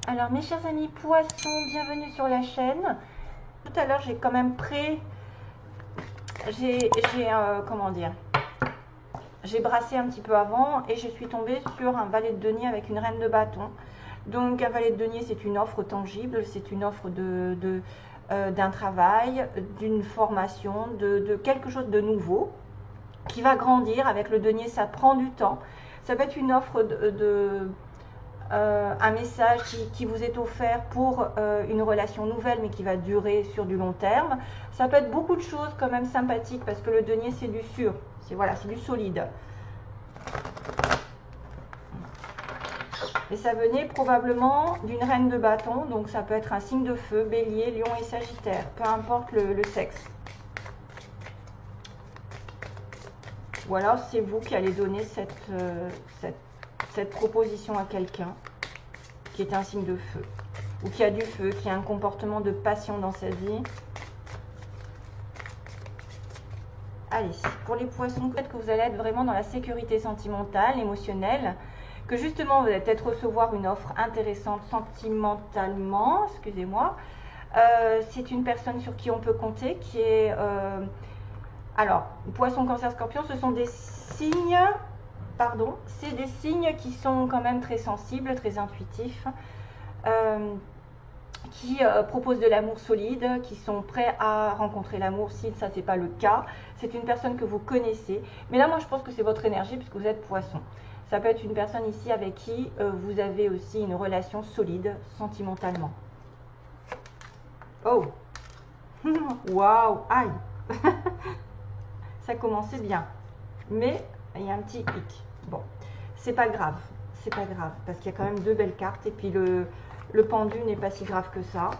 Alors mes chers amis poissons, bienvenue sur la chaîne. Tout à l'heure j'ai quand même comment dire, j'ai brassé un petit peu avant et je suis tombée sur un valet de denier avec une reine de bâton. Donc un valet de denier, c'est une offre tangible, c'est une offre d'un travail, d'une formation, de quelque chose de nouveau qui va grandir. Avec le denier, ça prend du temps. Ça peut être une offre un message qui vous est offert pour une relation nouvelle mais qui va durer sur du long terme. Ça peut être beaucoup de choses quand même sympathiques parce que le denier c'est du sûr, c'est du solide. Et ça venait probablement d'une reine de bâton, donc ça peut être un signe de feu, bélier, lion et sagittaire, peu importe le sexe. Ou alors c'est vous qui allez donner cette proposition à quelqu'un qui est un signe de feu, ou qui a du feu, qui a un comportement de passion dans sa vie. Allez, pour les poissons, peut-être que vous allez être vraiment dans la sécurité sentimentale, émotionnelle, que justement vous allez peut-être recevoir une offre intéressante sentimentalement, excusez-moi. C'est une personne sur qui on peut compter, qui est... alors, poisson, cancer, scorpion, ce sont des signes... Pardon, c'est des signes qui sont quand même très sensibles, très intuitifs, qui proposent de l'amour solide, qui sont prêts à rencontrer l'amour si ça c'est pas le cas. C'est une personne que vous connaissez, mais là moi je pense que c'est votre énergie puisque vous êtes poisson. Ça peut être une personne ici avec qui vous avez aussi une relation solide sentimentalement. Oh, waouh, aïe. Ça commençait bien, mais il y a un petit hic. Bon, c'est pas grave, parce qu'il y a quand même deux belles cartes et puis le pendu n'est pas si grave que ça.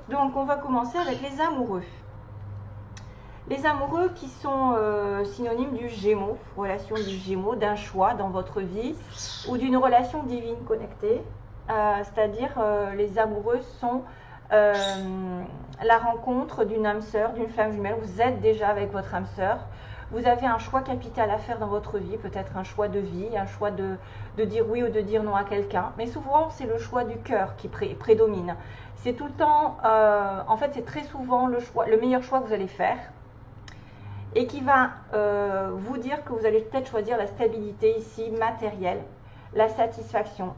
Donc on va commencer avec les amoureux. Les amoureux qui sont synonymes du Gémeaux, relation du Gémeaux, d'un choix dans votre vie ou d'une relation divine connectée. C'est-à-dire les amoureux sont la rencontre d'une âme sœur, d'une flamme jumelle. Vous êtes déjà avec votre âme sœur. Vous avez un choix capital à faire dans votre vie, peut-être un choix de vie, un choix de dire oui ou de dire non à quelqu'un. Mais souvent, c'est le choix du cœur qui prédomine. C'est tout le temps, en fait, c'est très souvent le meilleur choix que vous allez faire et qui va vous dire que vous allez peut-être choisir la stabilité ici, matérielle, la satisfaction,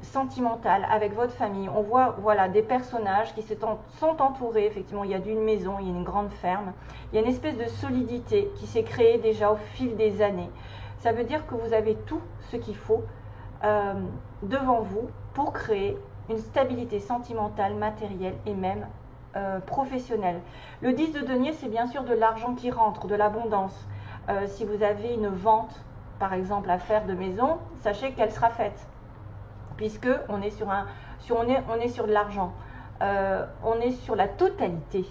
sentimentale avec votre famille. On voit voilà, des personnages qui sont entourés, effectivement, il y a d'une maison, il y a une grande ferme, il y a une espèce de solidité qui s'est créée déjà au fil des années. Ça veut dire que vous avez tout ce qu'il faut devant vous pour créer une stabilité sentimentale, matérielle et même professionnelle. Le 10 de denier, c'est bien sûr de l'argent qui rentre, de l'abondance. Si vous avez une vente, par exemple, à faire de maison, sachez qu'elle sera faite puisque on est sur de l'argent. On est sur la totalité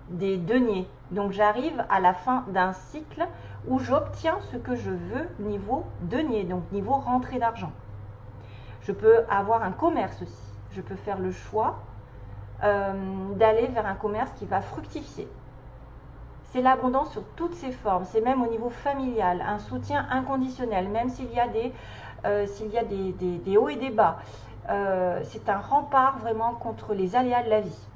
des deniers. Donc j'arrive à la fin d'un cycle où j'obtiens ce que je veux niveau denier, donc niveau rentrée d'argent. Je peux avoir un commerce aussi. Je peux faire le choix d'aller vers un commerce qui va fructifier. C'est l'abondance sur toutes ses formes. C'est même au niveau familial, un soutien inconditionnel, même s'il y a des hauts et des bas. C'est un rempart vraiment contre les aléas de la vie.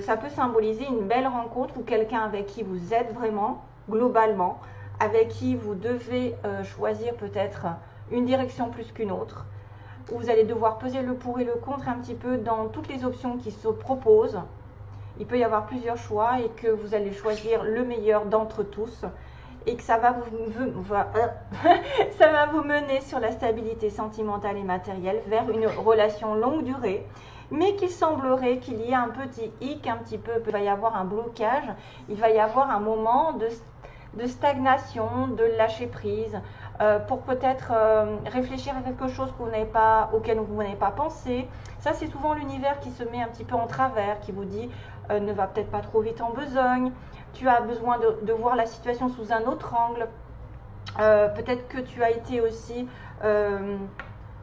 Ça peut symboliser une belle rencontre ou quelqu'un avec qui vous êtes vraiment, globalement, avec qui vous devez choisir peut-être une direction plus qu'une autre, où vous allez devoir peser le pour et le contre un petit peu dans toutes les options qui se proposent. Il peut y avoir plusieurs choix et que vous allez choisir le meilleur d'entre tous et que ça va vous mener sur la stabilité sentimentale et matérielle vers une relation longue durée, mais qu'il semblerait qu'il y ait un petit hic, un petit peu, il va y avoir un blocage, il va y avoir un moment de stagnation, de lâcher prise, pour peut-être réfléchir à quelque chose auquel vous n'avez pas pensé. Ça, c'est souvent l'univers qui se met un petit peu en travers, qui vous dit ne va peut-être pas trop vite en besogne, tu as besoin de voir la situation sous un autre angle. Peut-être que tu as été aussi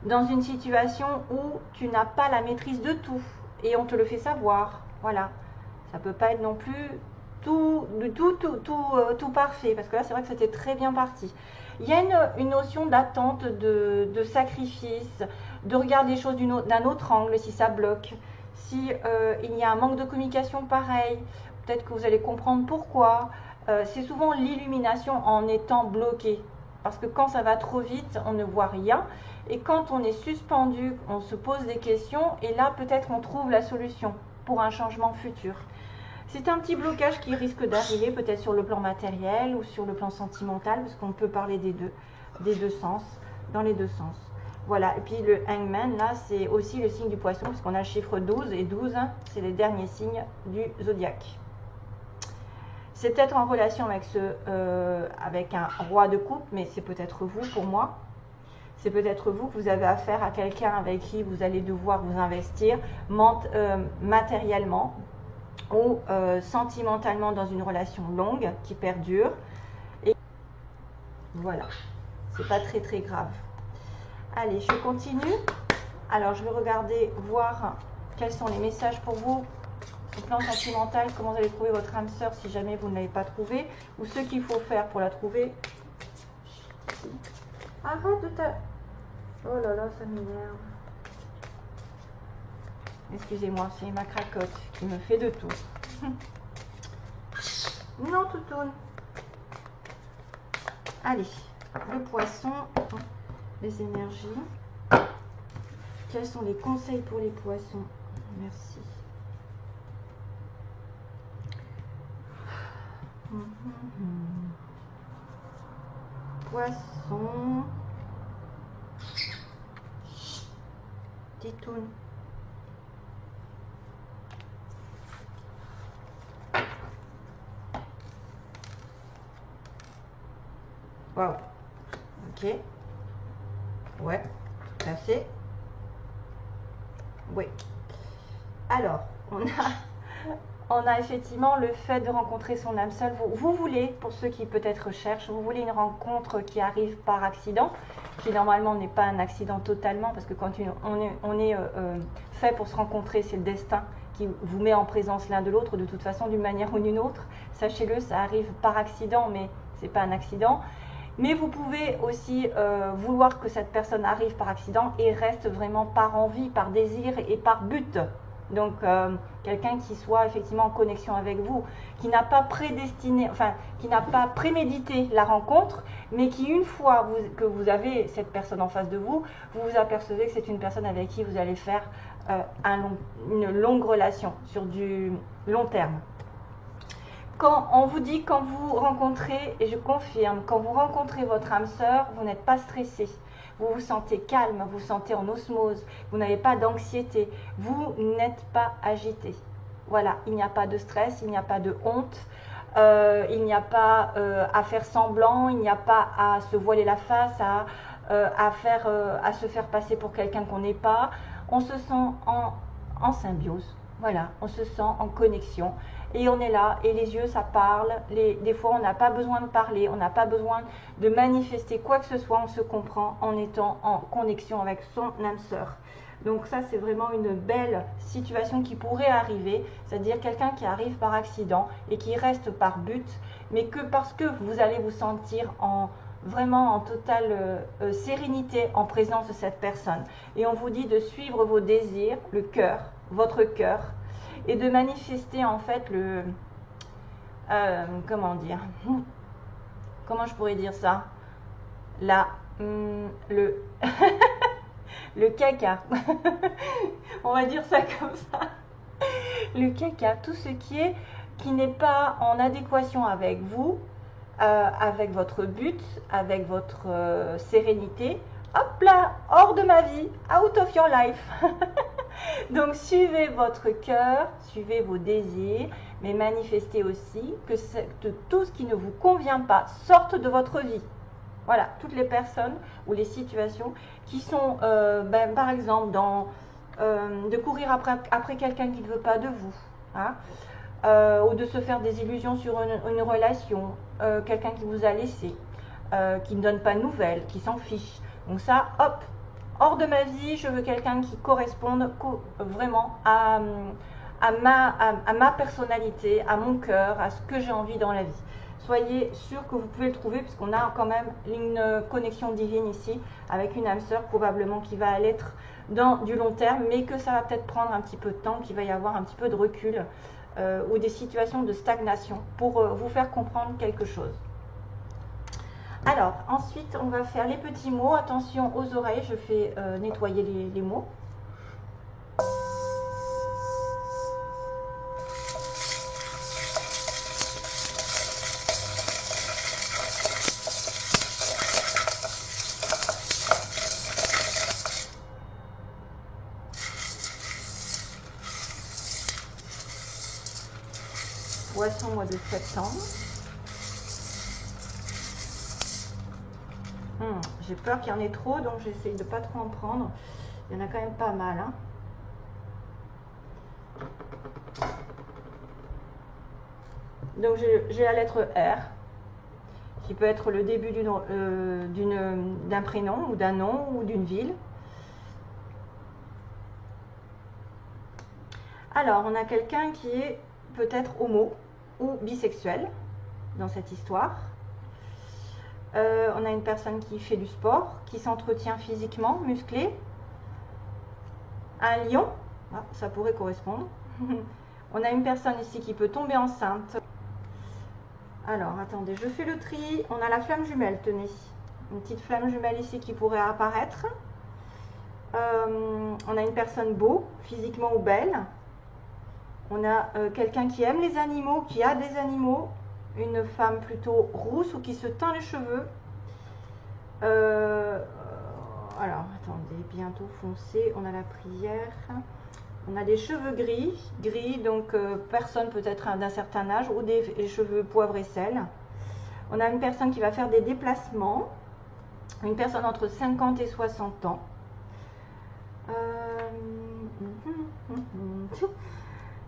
dans une situation où tu n'as pas la maîtrise de tout et on te le fait savoir. Voilà, ça peut pas être non plus tout parfait, parce que là c'est vrai que c'était très bien parti. Il y a une notion d'attente, de sacrifice, de regarder les choses d'un autre angle si ça bloque. Si il y a un manque de communication pareil, peut-être que vous allez comprendre pourquoi. C'est souvent l'illumination en étant bloqué. Parce que quand ça va trop vite, on ne voit rien. Et quand on est suspendu, on se pose des questions. Et là, peut-être on trouve la solution pour un changement futur. C'est un petit blocage qui risque d'arriver peut-être sur le plan matériel ou sur le plan sentimental, parce qu'on peut parler des deux sens, dans les deux sens. Voilà, et puis le hangman, là, c'est aussi le signe du poisson, puisqu'on a le chiffre 12, et 12, c'est les derniers signes du zodiaque. C'est peut-être en relation avec, avec un roi de coupe, mais c'est peut-être vous pour moi. C'est peut-être vous que vous avez affaire à quelqu'un avec qui vous allez devoir vous investir matériellement ou sentimentalement dans une relation longue qui perdure. Et voilà, c'est pas très très grave. Allez, je continue. Alors, je vais regarder, voir quels sont les messages pour vous au plan sentimental, comment vous allez trouver votre âme sœur si jamais vous ne l'avez pas trouvée, ou ce qu'il faut faire pour la trouver. Arrête de ta... Oh là là, ça m'énerve. Excusez-moi, c'est ma cracotte qui me fait de tout. Non, toutoune. Allez, le poisson, les énergies. Quels sont les conseils pour les poissons? Merci. Poisson. Titoune. Waouh. Ok. Ouais. Tout à fait. Oui. Alors, on a effectivement le fait de rencontrer son âme seule. Vous voulez, pour ceux qui peut-être cherchent, vous voulez une rencontre qui arrive par accident, qui normalement n'est pas un accident totalement, parce que quand on est fait pour se rencontrer, c'est le destin qui vous met en présence l'un de l'autre de toute façon, d'une manière ou d'une autre. Sachez-le, ça arrive par accident, mais c'est pas un accident. Mais vous pouvez aussi vouloir que cette personne arrive par accident et reste vraiment par envie, par désir et par but. Donc, quelqu'un qui soit effectivement en connexion avec vous, qui n'a pas prédestiné, enfin, qui n'a pas prémédité la rencontre, mais qui, une fois que vous avez cette personne en face de vous, vous vous apercevez que c'est une personne avec qui vous allez faire une longue relation sur du long terme. Quand on vous dit, quand vous rencontrez, et je confirme, quand vous rencontrez votre âme sœur, vous n'êtes pas stressé. Vous vous sentez calme, vous vous sentez en osmose, vous n'avez pas d'anxiété, vous n'êtes pas agité. Voilà, il n'y a pas de stress, il n'y a pas de honte, il n'y a pas à faire semblant, il n'y a pas à se voiler la face, à se faire passer pour quelqu'un qu'on n'est pas. On se sent en symbiose, voilà, on se sent en connexion. Et on est là, et les yeux, ça parle. Des fois, on n'a pas besoin de parler, on n'a pas besoin de manifester quoi que ce soit. On se comprend en étant en connexion avec son âme sœur. Donc ça, c'est vraiment une belle situation qui pourrait arriver. C'est-à-dire quelqu'un qui arrive par accident et qui reste par but, mais que parce que vous allez vous sentir vraiment en totale sérénité en présence de cette personne. Et on vous dit de suivre vos désirs, le cœur, votre cœur, et de manifester en fait comment dire, comment je pourrais dire ça, le caca, on va dire ça comme ça, le caca, tout ce qui n'est pas en adéquation avec vous, avec votre but, avec votre sérénité, hop là, hors de ma vie, out of your life. Donc suivez votre cœur, suivez vos désirs, mais manifestez aussi que tout ce qui ne vous convient pas sorte de votre vie. Voilà, toutes les personnes ou les situations qui sont, par exemple, de courir après quelqu'un qui ne veut pas de vous, hein, ou de se faire des illusions sur une relation, quelqu'un qui vous a laissé, qui ne donne pas de nouvelles, qui s'en fiche. Donc ça, hop, hors de ma vie, je veux quelqu'un qui corresponde vraiment à à ma personnalité, à mon cœur, à ce que j'ai envie dans la vie. Soyez sûr que vous pouvez le trouver, puisqu'on a quand même une connexion divine ici, avec une âme sœur probablement qui va être dans du long terme, mais que ça va peut-être prendre un petit peu de temps, qu'il va y avoir un petit peu de recul ou des situations de stagnation pour vous faire comprendre quelque chose. Alors, ensuite, on va faire les petits mots. Attention aux oreilles, je fais nettoyer les mots. Poisson, mois de septembre. J'ai peur qu'il y en ait trop, donc j'essaye de pas trop en prendre. Il y en a quand même pas mal. Hein. Donc j'ai la lettre R, qui peut être le début d'un prénom, ou d'un nom, ou d'une ville. Alors, on a quelqu'un qui est peut-être homo ou bisexuel dans cette histoire. On a une personne qui fait du sport, qui s'entretient physiquement, musclé. Un lion, ah, ça pourrait correspondre. On a une personne ici qui peut tomber enceinte. Alors, attendez, je fais le tri. On a la flamme jumelle, tenez. Une petite flamme jumelle ici qui pourrait apparaître. On a une personne beau, physiquement ou belle. On a quelqu'un qui aime les animaux, qui a des animaux. Une femme plutôt rousse ou qui se teint les cheveux. Alors, attendez, bientôt foncé. On a la prière. On a des cheveux gris, donc personne peut-être d'un certain âge, ou des cheveux poivre et sel. On a une personne qui va faire des déplacements. Une personne entre 50 et 60 ans.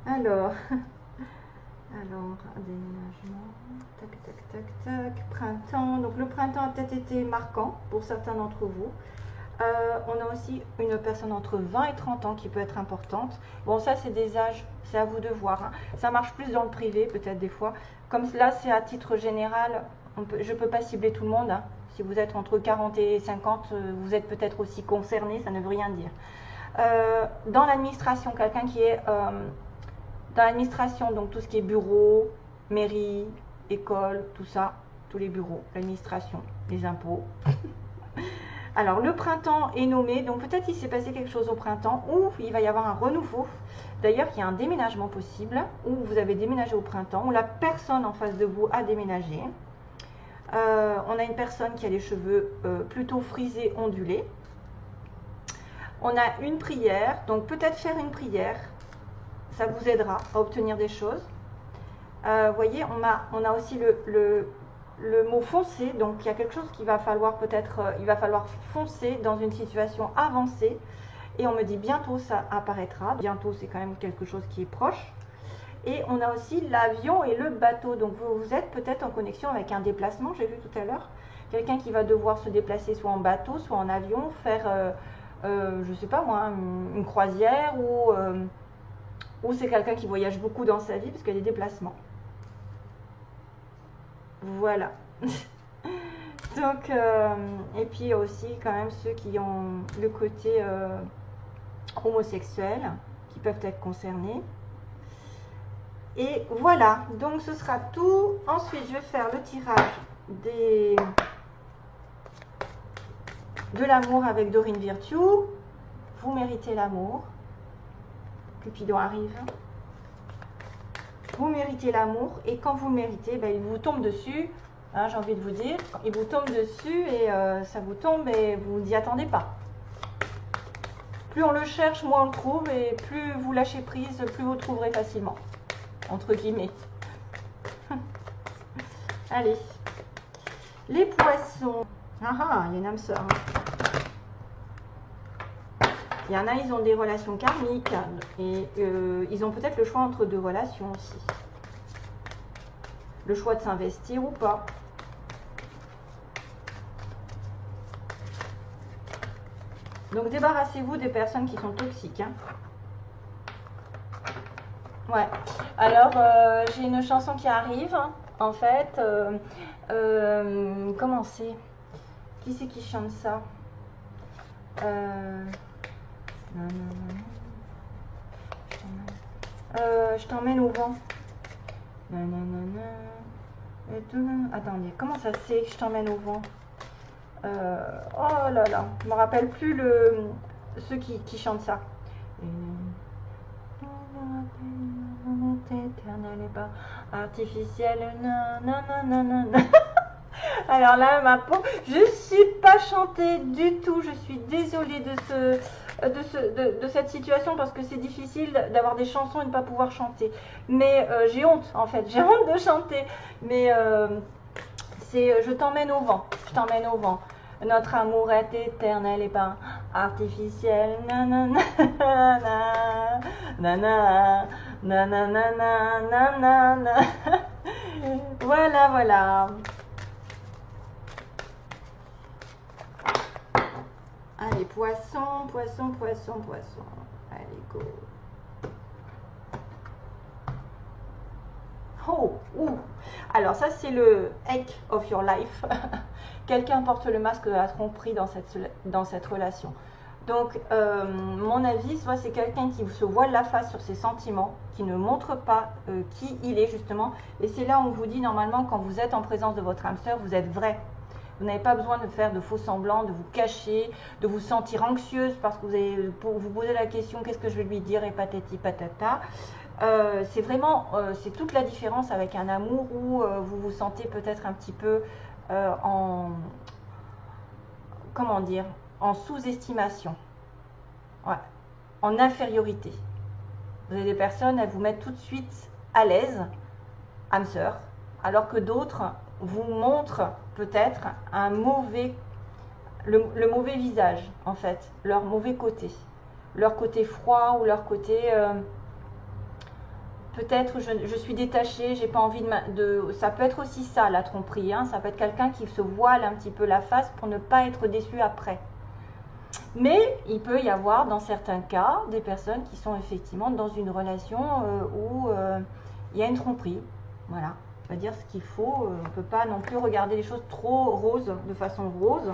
Alors, déménagement, tac, printemps. Donc le printemps a peut-être été marquant pour certains d'entre vous. On a aussi une personne entre 20 et 30 ans qui peut être importante. Bon, ça c'est des âges, c'est à vous de voir. Hein. Ça marche plus dans le privé peut-être des fois. Comme là c'est à titre général, je ne peux pas cibler tout le monde. Hein. Si vous êtes entre 40 et 50, vous êtes peut-être aussi concerné, ça ne veut rien dire. Dans l'administration, quelqu'un qui est dans l'administration, donc tout ce qui est bureau, mairie, école, tout ça, tous les bureaux, l'administration, les impôts. Alors le printemps est nommé, donc peut-être il s'est passé quelque chose au printemps ou il va y avoir un renouveau. D'ailleurs, il y a un déménagement possible, ou vous avez déménagé au printemps, ou la personne en face de vous a déménagé. On a une personne qui a les cheveux plutôt frisés, ondulés. On a une prière, donc peut-être faire une prière, ça vous aidera à obtenir des choses. Voyez, on a aussi le mot foncer, donc il y a quelque chose qu'il va falloir peut-être, il va falloir foncer dans une situation avancée. Et on me dit bientôt ça apparaîtra, bientôt c'est quand même quelque chose qui est proche. Et on a aussi l'avion et le bateau, donc vous êtes peut-être en connexion avec un déplacement, j'ai vu tout à l'heure. Quelqu'un qui va devoir se déplacer soit en bateau, soit en avion, faire, je sais pas moi, une croisière ou c'est quelqu'un qui voyage beaucoup dans sa vie parce qu'il y a des déplacements. Voilà. Donc, et puis aussi quand même ceux qui ont le côté homosexuel, qui peuvent être concernés. Et voilà, donc ce sera tout. Ensuite, je vais faire le tirage de l'amour avec Dorine Virtue. Vous méritez l'amour. Cupidon arrive. Vous méritez l'amour et quand vous le méritez, ben, il vous tombe dessus. Hein, j'ai envie de vous dire, il vous tombe dessus et ça vous tombe et vous n'y attendez pas. Plus on le cherche, moins on le trouve et plus vous lâchez prise, plus vous le trouverez facilement. Entre guillemets. Allez. Les poissons. Ah, il y a une âme sœur. Il y en a, ils ont des relations karmiques et ils ont peut-être le choix entre deux relations aussi. Le choix de s'investir ou pas. Donc débarrassez-vous des personnes qui sont toxiques. Hein. Ouais. Alors, j'ai une chanson qui arrive, en fait. Comment c'est? Qui c'est qui chante ça? Non, non, non. Je t'emmène au vent. Non, non, non, non. Attendez, comment ça c'est que je t'emmène au vent? Oh là là, je me rappelle plus ceux qui chantent ça. Éternel et pas artificiel. Non, non, non, non, non. Alors là, ma peau, je suis pas chantée du tout. Je suis désolée de cette situation parce que c'est difficile d'avoir des chansons et de ne pas pouvoir chanter. Mais j'ai honte en fait, j'ai honte de chanter. Mais c'est je t'emmène au vent, je t'emmène au vent. Notre amour est éternel et pas artificiel. Nanana, nanana, nanana, nanana. Voilà, voilà. Allez, poisson, poisson, poisson, poisson. Allez, go. Oh, ouh. Alors ça, c'est le Heck of your life. Quelqu'un porte le masque de la tromperie dans cette relation. Donc, mon avis, soit c'est quelqu'un qui se voile la face sur ses sentiments, qui ne montre pas qui il est justement. Et c'est là où on vous dit normalement, quand vous êtes en présence de votre âme sœur, vous êtes vrai. Vous n'avez pas besoin de faire de faux semblants, de vous cacher, de vous sentir anxieuse parce que vous allez vous poser la question qu'est-ce que je vais lui dire et patati patata. C'est vraiment, c'est toute la différence avec un amour où vous vous sentez peut-être un petit peu comment dire, en sous-estimation, ouais, en infériorité. Vous avez des personnes, elles vous mettent tout de suite à l'aise, âme sœur, alors que d'autres vous montrent peut-être le mauvais visage, en fait, leur mauvais côté, leur côté froid ou leur côté peut-être je suis détachée, j'ai pas envie ça peut être aussi ça la tromperie, hein, ça peut être quelqu'un qui se voile un petit peu la face pour ne pas être déçu après. Mais il peut y avoir dans certains cas des personnes qui sont effectivement dans une relation où il y a une tromperie, voilà. On va dire ce qu'il faut, on ne peut pas non plus regarder les choses trop roses, de façon rose.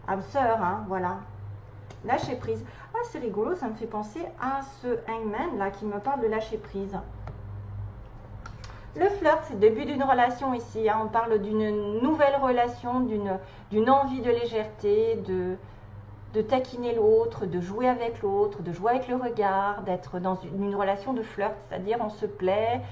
Âme sœur, hein, voilà. Lâcher prise. Ah, c'est rigolo, ça me fait penser à ce hangman là qui me parle de lâcher prise. Le flirt, c'est le début d'une relation ici. Hein. On parle d'une nouvelle relation, d'une envie de légèreté, de taquiner l'autre, de jouer avec l'autre, de jouer avec le regard, d'être dans une relation de flirt, c'est-à-dire on se plaît.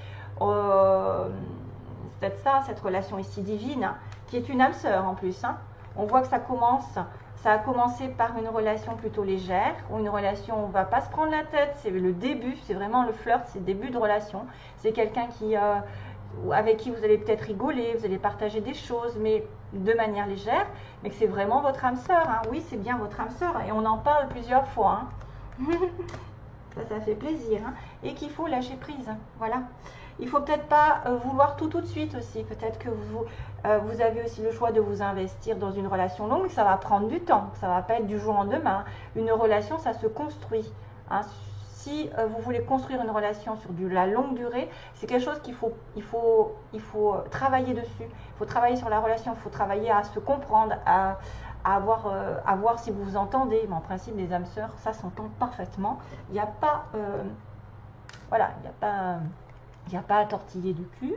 C'est peut-être ça, cette relation ici divine, hein, qui est une âme sœur en plus. Hein. On voit que ça a commencé par une relation plutôt légère, ou une relation où on ne va pas se prendre la tête, c'est le début, c'est vraiment le flirt, c'est le début de relation. C'est quelqu'un avec qui vous allez peut-être rigoler, vous allez partager des choses, mais de manière légère, mais que c'est vraiment votre âme sœur. Hein. Oui, c'est bien votre âme sœur, et on en parle plusieurs fois. Hein. ça fait plaisir. Hein. Et qu'il faut lâcher prise, voilà. Il ne faut peut-être pas vouloir tout de suite aussi. Peut-être que vous avez aussi le choix de vous investir dans une relation longue. Ça va prendre du temps. Ça ne va pas être du jour au lendemain. Une relation, ça se construit. Hein. Si vous voulez construire une relation sur la longue durée, c'est quelque chose qu'il faut travailler dessus. Il faut travailler sur la relation. Il faut travailler à se comprendre, à voir si vous vous entendez. Mais en principe, les âmes sœurs, ça s'entend parfaitement. Il n'y a pas... voilà, il n'y a pas... Il n'y a pas à tortiller du cul.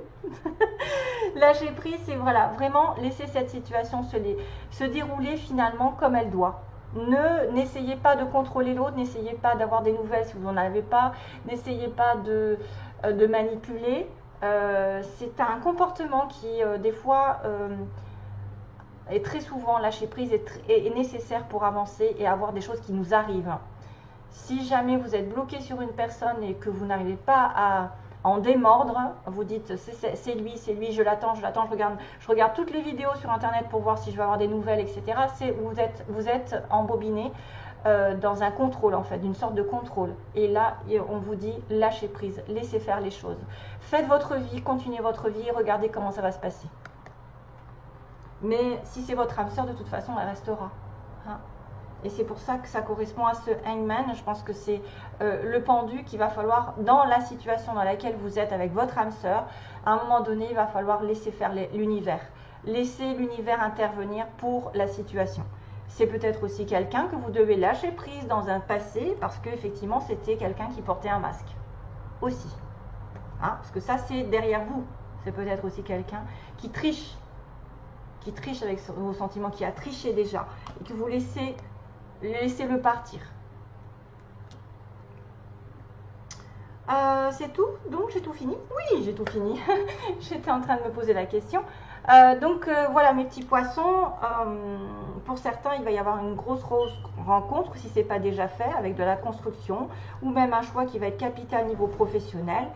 Lâcher prise, c'est voilà, vraiment laisser cette situation se dérouler finalement comme elle doit. N'essayez pas de contrôler l'autre, n'essayez pas d'avoir des nouvelles si vous n'en avez pas, n'essayez pas de manipuler. C'est un comportement qui, des fois, est très souvent lâcher prise est nécessaire pour avancer et avoir des choses qui nous arrivent. Si jamais vous êtes bloqué sur une personne et que vous n'arrivez pas à en démordre, vous dites c'est lui, je l'attends, je regarde toutes les vidéos sur internet pour voir si je vais avoir des nouvelles, etc. Vous êtes embobiné dans un contrôle en fait, d'une sorte de contrôle. Et là, on vous dit lâchez prise, laissez faire les choses. Faites votre vie, continuez votre vie, regardez comment ça va se passer. Mais si c'est votre âme sœur, de toute façon, elle restera. Hein. Et c'est pour ça que ça correspond à ce hangman. Je pense que c'est le pendu qu'il va falloir, dans la situation dans laquelle vous êtes avec votre âme sœur, à un moment donné, il va falloir laisser faire l'univers. Laisser l'univers intervenir pour la situation. C'est peut-être aussi quelqu'un que vous devez lâcher prise dans un passé parce qu'effectivement, c'était quelqu'un qui portait un masque. Aussi. Hein, parce que ça, c'est derrière vous. C'est peut-être aussi quelqu'un qui triche avec vos sentiments, qui a triché déjà, et que vous laissez-le partir. C'est tout? Donc j'ai tout fini? Oui, j'ai tout fini. J'étais en train de me poser la question. Voilà mes petits poissons. Pour certains, il va y avoir une grosse rencontre, si ce n'est pas déjà fait, avec de la construction, ou même un choix qui va être capital niveau professionnel.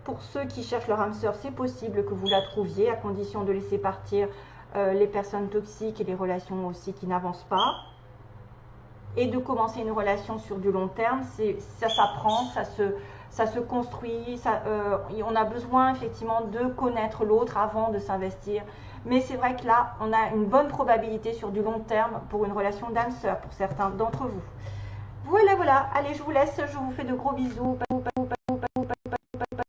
Pour ceux qui cherchent leur âme sœur, c'est possible que vous la trouviez, à condition de laisser partir les personnes toxiques et les relations aussi qui n'avancent pas. Et de commencer une relation sur du long terme, ça s'apprend, ça se construit, on a besoin effectivement de connaître l'autre avant de s'investir. Mais c'est vrai que là, on a une bonne probabilité sur du long terme pour une relation d'âme sœur, pour certains d'entre vous. Voilà, allez, je vous laisse, je vous fais de gros bisous.